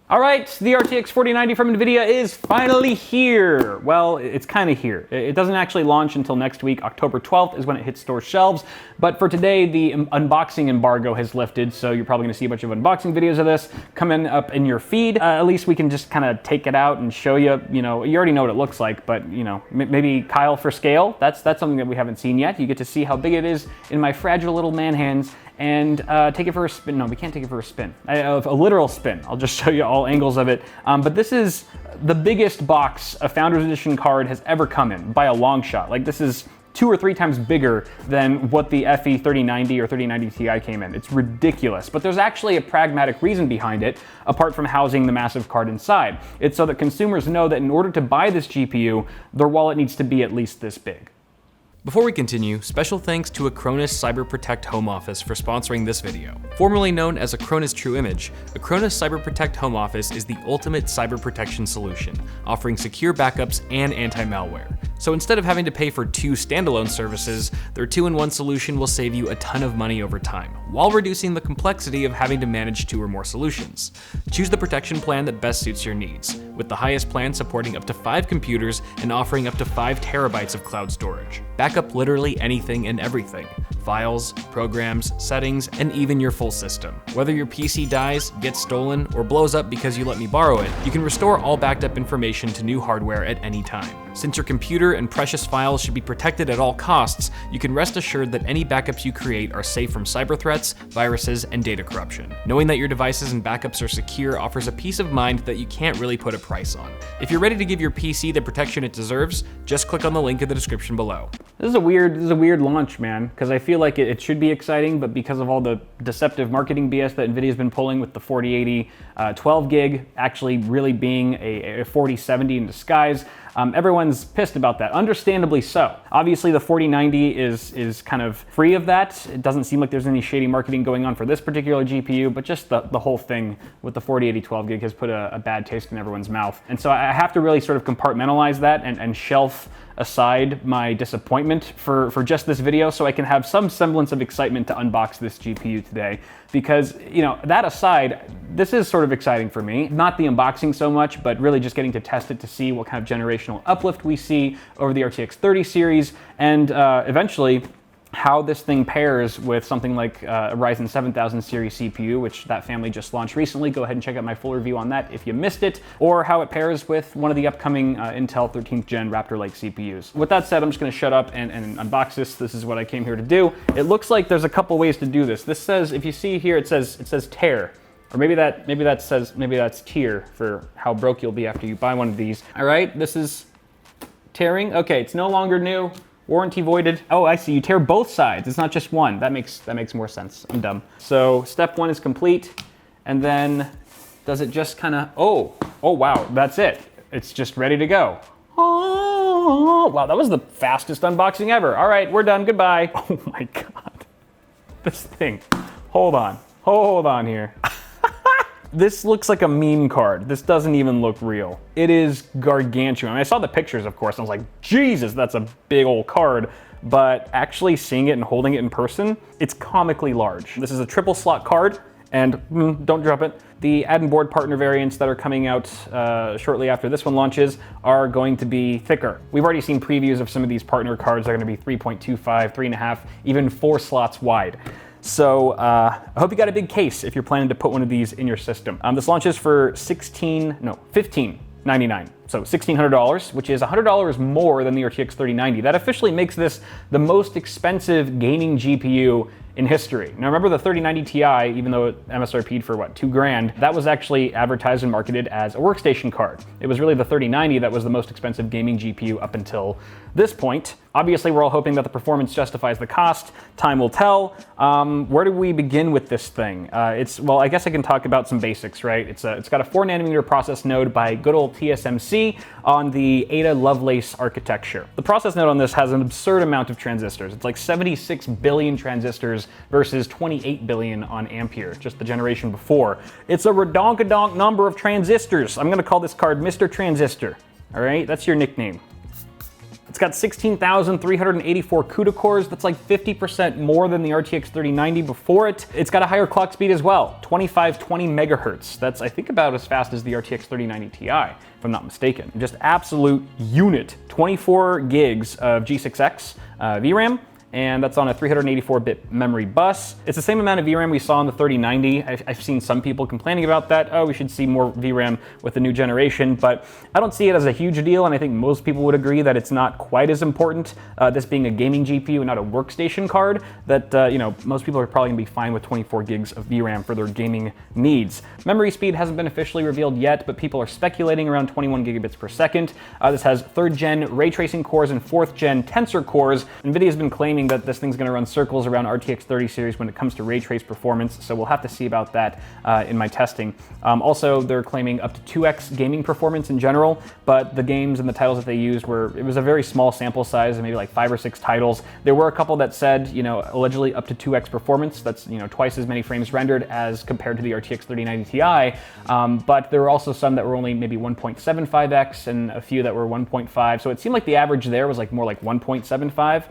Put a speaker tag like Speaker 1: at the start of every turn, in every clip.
Speaker 1: All right, the RTX 4090 from NVIDIA is finally here. Well, it's kind of here. It doesn't actually launch until next week. October 12th is when it hits store shelves. But for today, the unboxing embargo has lifted, so you're probably gonna see a bunch of unboxing videos of this coming up in your feed. At least we can just kind of take it out and show you, you already know what it looks like, but maybe Kyle for scale. That's something that we haven't seen yet. You get to see how big it is in my fragile little man hands. And take it for a spin. No, we can't take it for a spin. A literal spin. I'll just show you all angles of it. But this is the biggest box a Founders Edition card has ever come in by a long shot. Like, this is 2 or 3 times bigger than what the FE 3090 or 3090 Ti came in. It's ridiculous, but there's actually a pragmatic reason behind it, apart from housing the massive card inside. It's so that consumers know that in order to buy this GPU, their wallet needs to be at least this big.
Speaker 2: Before we continue, special thanks to Acronis CyberProtect Home Office for sponsoring this video. Formerly known as Acronis True Image, Acronis CyberProtect Home Office is the ultimate cyber protection solution, offering secure backups and anti-malware. So instead of having to pay for 2 standalone services, their 2-in-1 solution will save you a ton of money over time, while reducing the complexity of having to manage 2 or more solutions. Choose the protection plan that best suits your needs, with the highest plan supporting up to 5 computers and offering up to 5 terabytes of cloud storage. Back up literally anything and everything. Files, programs, settings, and even your full system. Whether your PC dies, gets stolen, or blows up because you let me borrow it, you can restore all backed up information to new hardware at any time. Since your computer and precious files should be protected at all costs, you can rest assured that any backups you create are safe from cyber threats, viruses, and data corruption. Knowing that your devices and backups are secure offers a peace of mind that you can't really put a price on. If you're ready to give your PC the protection it deserves, just click on the link in the description below.
Speaker 1: This is a weird launch, man, because I feel like it should be exciting, but because of all the deceptive marketing BS that NVIDIA's been pulling with the 4080 12 gig actually really being a 4070 in disguise, everyone's pissed about that, understandably so. Obviously the 4090 is kind of free of that. It doesn't seem like there's any shady marketing going on for this particular GPU, but just the whole thing with the 4080 12 gig has put a bad taste in everyone's mouth. And so I have to really sort of compartmentalize that and shelf aside my disappointment for just this video so I can have some semblance of excitement to unbox this GPU today. Because, that aside, this is sort of exciting for me. Not the unboxing so much, but really just getting to test it to see what kind of generational uplift we see over the RTX 30 series, and eventually how this thing pairs with something like a Ryzen 7000 series CPU, which that family just launched recently. Go ahead and check out my full review on that if you missed it, or how it pairs with one of the upcoming Intel 13th gen Raptor Lake CPUs. With that said, I'm just gonna shut up and unbox this. This is what I came here to do. It looks like there's a couple ways to do this. This says, if you see here, it says tear. Or maybe that's tier for how broke you'll be after you buy one of these. All right, this is tearing. Okay, it's no longer new. Warranty voided. Oh, I see, you tear both sides. It's not just one. That makes more sense. I'm dumb. So step 1 is complete. And then does it just kind of, oh wow, that's it. It's just ready to go. Oh, wow, that was the fastest unboxing ever. All right, we're done, goodbye. Oh my God, this thing, hold on here. This looks like a meme card. This doesn't even look real. It is gargantuan. I mean, I saw the pictures, of course, and I was like, Jesus, that's a big old card. But actually seeing it and holding it in person, it's comically large. This is a triple slot card, and don't drop it. The add-in board partner variants that are coming out shortly after this one launches are going to be thicker. We've already seen previews of some of these partner cards that are gonna be 3.25, 3.5, even 4 slots wide. So I hope you got a big case if you're planning to put one of these in your system. This launches for $15.99, so $1,600, which is $100 more than the RTX 3090. That officially makes this the most expensive gaming GPU in history. Now remember the 3090 Ti, even though it MSRP'd for what, $2,000, that was actually advertised and marketed as a workstation card. It was really the 3090 that was the most expensive gaming GPU up until this point. Obviously, we're all hoping that the performance justifies the cost. Time will tell. Where do we begin with this thing? Well, I guess I can talk about some basics, right? It's got a 4nm process node by good old TSMC on the Ada Lovelace architecture. The process node on this has an absurd amount of transistors. It's like 76 billion transistors versus 28 billion on Ampere, just the generation before. It's a redonkadonk number of transistors. I'm gonna call this card Mr. Transistor, all right? That's your nickname. It's got 16,384 CUDA cores. That's like 50% more than the RTX 3090 before it. It's got a higher clock speed as well, 2520 megahertz. That's, I think, about as fast as the RTX 3090 Ti, if I'm not mistaken. Just absolute unit. 24 gigs of G6X VRAM, and that's on a 384-bit memory bus. It's the same amount of VRAM we saw on the 3090. I've seen some people complaining about that. Oh, we should see more VRAM with the new generation, but I don't see it as a huge deal, and I think most people would agree that it's not quite as important, this being a gaming GPU and not a workstation card, that you know, most people are probably gonna be fine with 24 gigs of VRAM for their gaming needs. Memory speed hasn't been officially revealed yet, but people are speculating around 21 gigabits per second. This has 3rd gen ray tracing cores and 4th gen tensor cores. NVIDIA's been claiming that this thing's going to run circles around RTX 30 series when it comes to ray trace performance, so we'll have to see about that in my testing. Also, they're claiming up to 2x gaming performance in general, but the games and the titles that they used it was a very small sample size, maybe like 5 or 6 titles. There were a couple that said, you know, allegedly up to 2x performance. That's, you know, twice as many frames rendered as compared to the RTX 3090 Ti, but there were also some that were only maybe 1.75x and a few that were 1.5, so it seemed like the average there was like more like 1.75.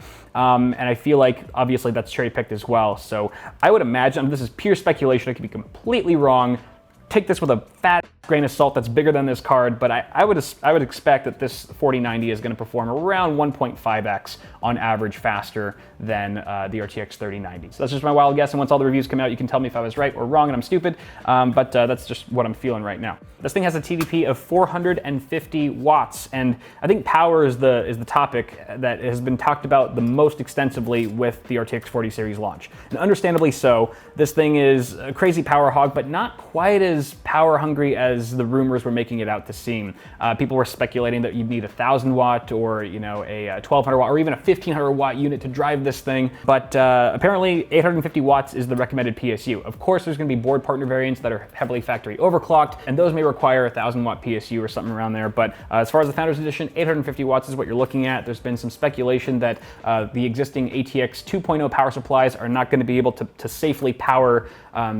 Speaker 1: And I feel like obviously that's cherry picked as well. So I would imagine, this is pure speculation, I could be completely wrong. Take this with a fat grain of salt that's bigger than this card, but I would expect that this 4090 is going to perform around 1.5x on average faster than the RTX 3090. So that's just my wild guess, and once all the reviews come out, you can tell me if I was right or wrong and I'm stupid, but that's just what I'm feeling right now. This thing has a TDP of 450 watts, and I think power is the topic that has been talked about the most extensively with the RTX 40 series launch. And understandably so, this thing is a crazy power hog, but not quite as power hungry as the rumors were making it out to seem. People were speculating that you'd need a 1,000 watt or, you know, a 1,200 watt or even a 1,500 watt unit to drive this thing, but apparently 850 watts is the recommended PSU. Of course, there's going to be board partner variants that are heavily factory overclocked, and those may require a 1,000 watt PSU or something around there, but as far as the Founders Edition, 850 watts is what you're looking at. There's been some speculation that the existing ATX 2.0 power supplies are not going to be able to safely power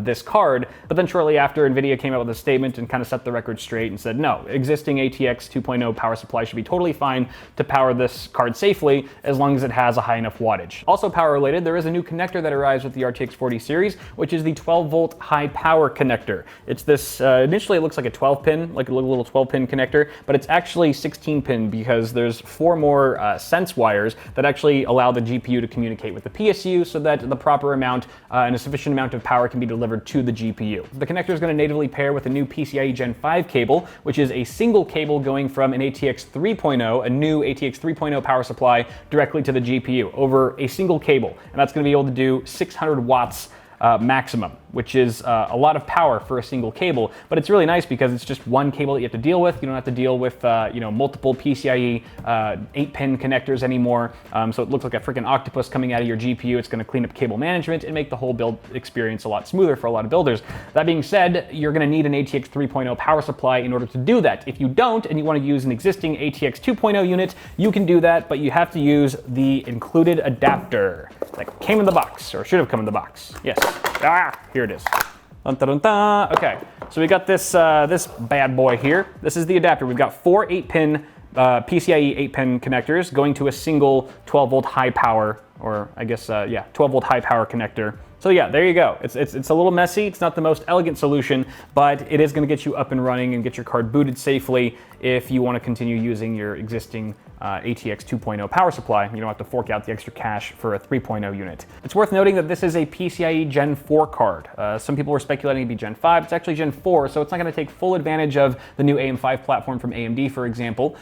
Speaker 1: this card, but then shortly after, NVIDIA came out with a statement and kind of set the record straight and said, no, existing ATX 2.0 power supply should be totally fine to power this card safely as long as it has a high enough wattage. Also power related, there is a new connector that arrives with the RTX 40 series, which is the 12 volt high power connector. It's this, initially it looks like a 12 pin, like a little 12 pin connector, but it's actually 16 pin because there's 4 more sense wires that actually allow the GPU to communicate with the PSU so that the proper amount and a sufficient amount of power can be delivered to the GPU. The connector is going to natively pair with a new PCIe Gen 5 cable, which is a single cable going from an ATX 3.0, a new ATX 3.0 power supply, directly to the GPU over a single cable. And that's going to be able to do 600 watts maximum, which is a lot of power for a single cable, but it's really nice because it's just one cable that you have to deal with. You don't have to deal with you know, multiple PCIe 8-pin connectors anymore, so it looks like a freaking octopus coming out of your GPU. It's going to clean up cable management and make the whole build experience a lot smoother for a lot of builders. That being said, you're going to need an ATX 3.0 power supply in order to do that. If you don't, and you want to use an existing ATX 2.0 unit, you can do that, but you have to use the included adapter that came in the box, or should have come in the box. Yes. Here it is. Dun, dun, dun, dun. Okay, so we got this this bad boy here. This is the adapter. We've got 4 8-pin PCIe 8-pin connectors going to a single 12 volt high power, or I guess yeah, 12 volt high power connector. So yeah, there you go. It's a little messy. It's not the most elegant solution, but it is going to get you up and running and get your card booted safely if you want to continue using your existing ATX 2.0 power supply. You don't have to fork out the extra cash for a 3.0 unit. It's worth noting that this is a PCIe Gen 4 card. Some people were speculating it'd be Gen 5. It's actually Gen 4, so it's not going to take full advantage of the new AM5 platform from AMD, for example,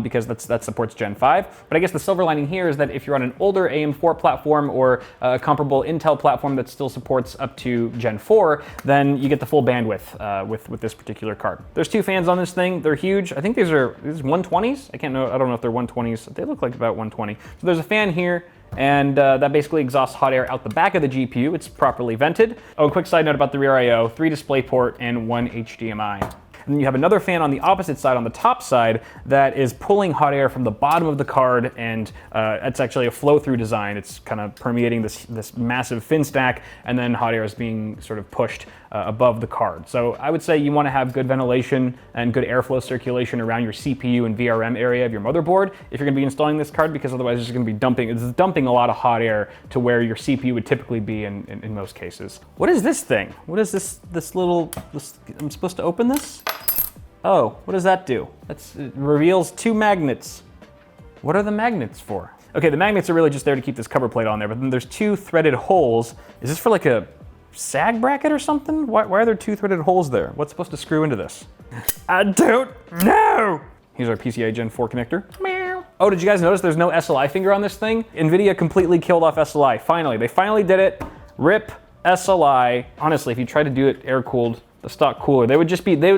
Speaker 1: because that supports Gen 5. But I guess the silver lining here is that if you're on an older AM4 platform or a comparable Intel platform that still supports up to Gen 4, then you get the full bandwidth with this particular card. There's 2 fans on this thing. They're huge. I think these are 120s. I don't know if they're 120s. They look like about 120. So there's a fan here, and that basically exhausts hot air out the back of the GPU. It's properly vented. Oh, a quick side note about the rear I/O, 3 DisplayPort and 1 HDMI. And then you have another fan on the opposite side, on the top side, that is pulling hot air from the bottom of the card, and it's actually a flow-through design. It's kind of permeating this massive fin stack, and then hot air is being sort of pushed above the card. So I would say you want to have good ventilation and good airflow circulation around your CPU and VRM area of your motherboard if you're going to be installing this card, because otherwise it's going to be dumping a lot of hot air to where your CPU would typically be in most cases. What is this thing? What is this I'm supposed to open this? Oh, what does that do? It reveals 2 magnets. What are the magnets for? Okay, the magnets are really just there to keep this cover plate on there, but then there's 2 threaded holes. Is this for like a sag bracket or something? Why are there 2 threaded holes there? What's supposed to screw into this? I don't know. Here's our PCIe Gen 4 connector. Meow. Oh, did you guys notice there's no SLI finger on this thing? NVIDIA completely killed off SLI. Finally, they finally did it. RIP SLI. Honestly, if you try to do it air-cooled, the stock cooler, they would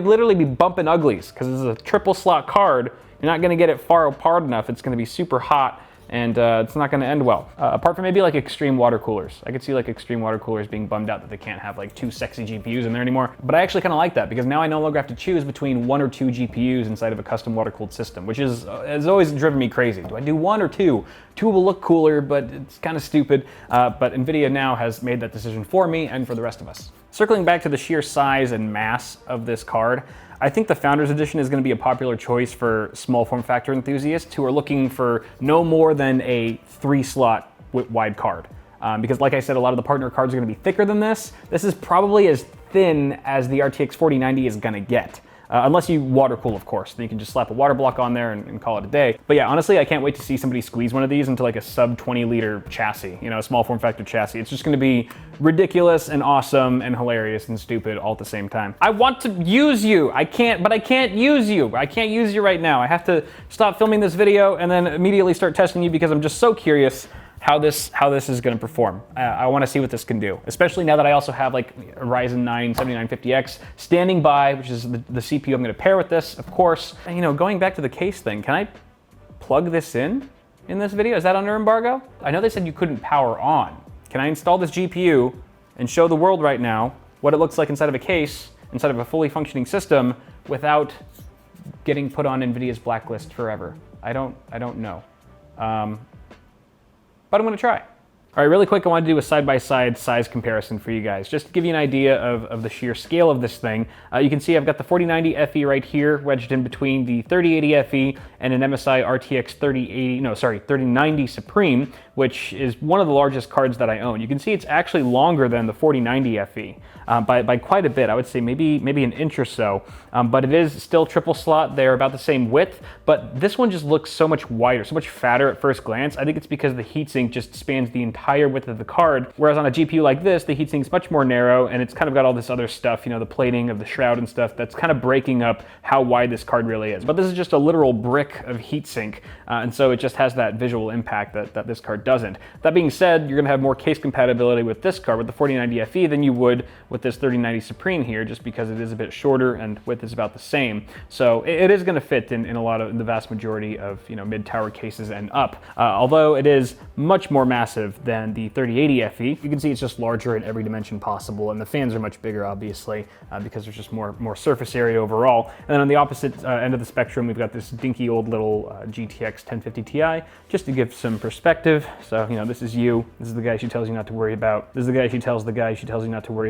Speaker 1: literally be bumping uglies, because this is a triple slot card. You're not gonna get it far apart enough. It's gonna be super hot, and it's not gonna end well. Apart from maybe like extreme water coolers. I could see like extreme water coolers being bummed out that they can't have like 2 sexy GPUs in there anymore. But I actually kind of like that, because now I no longer have to choose between 1 or 2 GPUs inside of a custom water cooled system, which has always driven me crazy. Do I do 1 or 2? 2 will look cooler, but it's kind of stupid. But NVIDIA now has made that decision for me and for the rest of us. Circling back to the sheer size and mass of this card, I think the Founders Edition is going to be a popular choice for small form factor enthusiasts who are looking for no more than a 3-slot wide card. Because like I said, a lot of the partner cards are going to be thicker than this. This is probably as thin as the RTX 4090 is going to get. Unless you water cool, of course. Then you can just slap a water block on there and call it a day. But yeah, honestly, I can't wait to see somebody squeeze one of these into like a sub 20 liter chassis, a small form factor chassis. It's just gonna be ridiculous and awesome and hilarious and stupid all at the same time. I want to use you. I can't use you. I can't use you right now. I have to stop filming this video and then immediately start testing you, because I'm just so curious how this is going to perform. I want to see what this can do, especially now that I also have like a Ryzen 9 7950X standing by, which is the CPU I'm going to pair with this, of course. And going back to the case thing, can I plug this in this video? Is that under embargo? I know they said you couldn't power on. Can I install this GPU and show the world right now what it looks like inside of a case, inside of a fully functioning system, without getting put on NVIDIA's blacklist forever? I don't know. But I'm gonna try. All right, really quick, I want to do a side-by-side size comparison for you guys, just to give you an idea of the sheer scale of this thing. You can see I've got the 4090 FE right here, wedged in between the 3080 FE and an MSI RTX 3090 Supreme, which is one of the largest cards that I own. You can see it's actually longer than the 4090 FE by quite a bit. I would say maybe an inch or so, but it is still triple slot. They're about the same width, but this one just looks so much wider, so much fatter at first glance. I think it's because the heatsink just spans the entire width of the card, whereas on a GPU like this, the heatsink's much more narrow, and it's kind of got all this other stuff, the plating of the shroud and stuff, that's kind of breaking up how wide this card really is. But this is just a literal brick of heatsink, and so it just has that visual impact that this card doesn't. That being said, you're gonna have more case compatibility with this card, with the 4090 FE, than you would with this 3090 Supreme here, just because it is a bit shorter and width is about the same. So it is gonna fit in the vast majority of mid-tower cases and up. Although it is much more massive than the 3080 FE. You can see it's just larger in every dimension possible, and the fans are much bigger, obviously, because there's just more surface area overall. And then on the opposite end of the spectrum, we've got this dinky old little GTX 1050 Ti, just to give some perspective. So, this is you. This is the guy she tells you not to worry about. This is the guy she tells you not to worry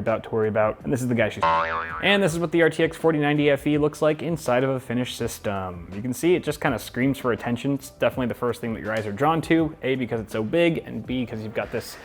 Speaker 1: about, and this is the guy she's... And this is what the RTX 4090 FE looks like inside of a finished system. You can see it just kind of screams for attention. It's definitely the first thing that your eyes are drawn to, A, because it's so big, and B, because you've got this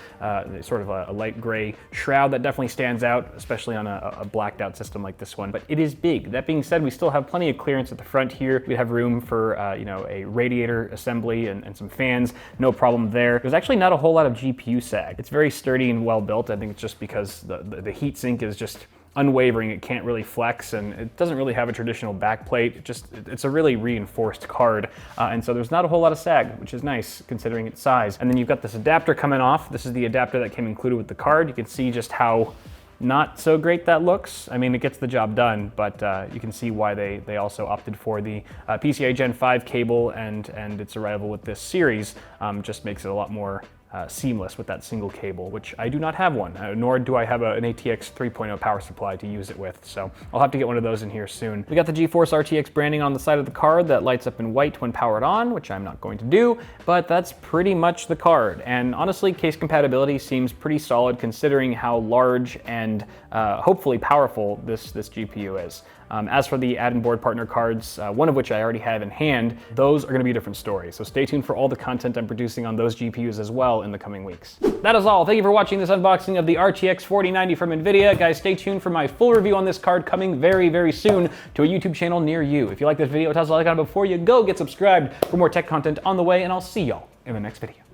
Speaker 1: sort of a light gray shroud that definitely stands out, especially on a blacked out system like this one. But it is big. That being said, we still have plenty of clearance at the front here. We have room for a radiator assembly and some fans. No problem there. There's actually not a whole lot of GPU sag. It's very sturdy and well built. I think it's just because the heat sink is just unwavering. It can't really flex, and it doesn't really have a traditional backplate. It's a really reinforced card, and so there's not a whole lot of sag, which is nice considering its size. And then you've got this adapter coming off. This is the adapter that came included with the card. You can see just how not so great that looks. I mean, it gets the job done, but you can see why they also opted for the PCIe Gen 5 cable, and its arrival with this series just makes it a lot more seamless with that single cable, which I do not have one, nor do I have an ATX 3.0 power supply to use it with, so I'll have to get one of those in here soon. We got the GeForce RTX branding on the side of the card that lights up in white when powered on, which I'm not going to do, but that's pretty much the card. And honestly, case compatibility seems pretty solid considering how large and hopefully powerful this GPU is. As for the add-in board partner cards, one of which I already have in hand, those are going to be a different story. So stay tuned for all the content I'm producing on those GPUs as well in the coming weeks. That is all. Thank you for watching this unboxing of the RTX 4090 from NVIDIA. Guys, stay tuned for my full review on this card coming very, very soon to a YouTube channel near you. If you like this video, toss a like on it before you go. Get subscribed for more tech content on the way, and I'll see y'all in the next video.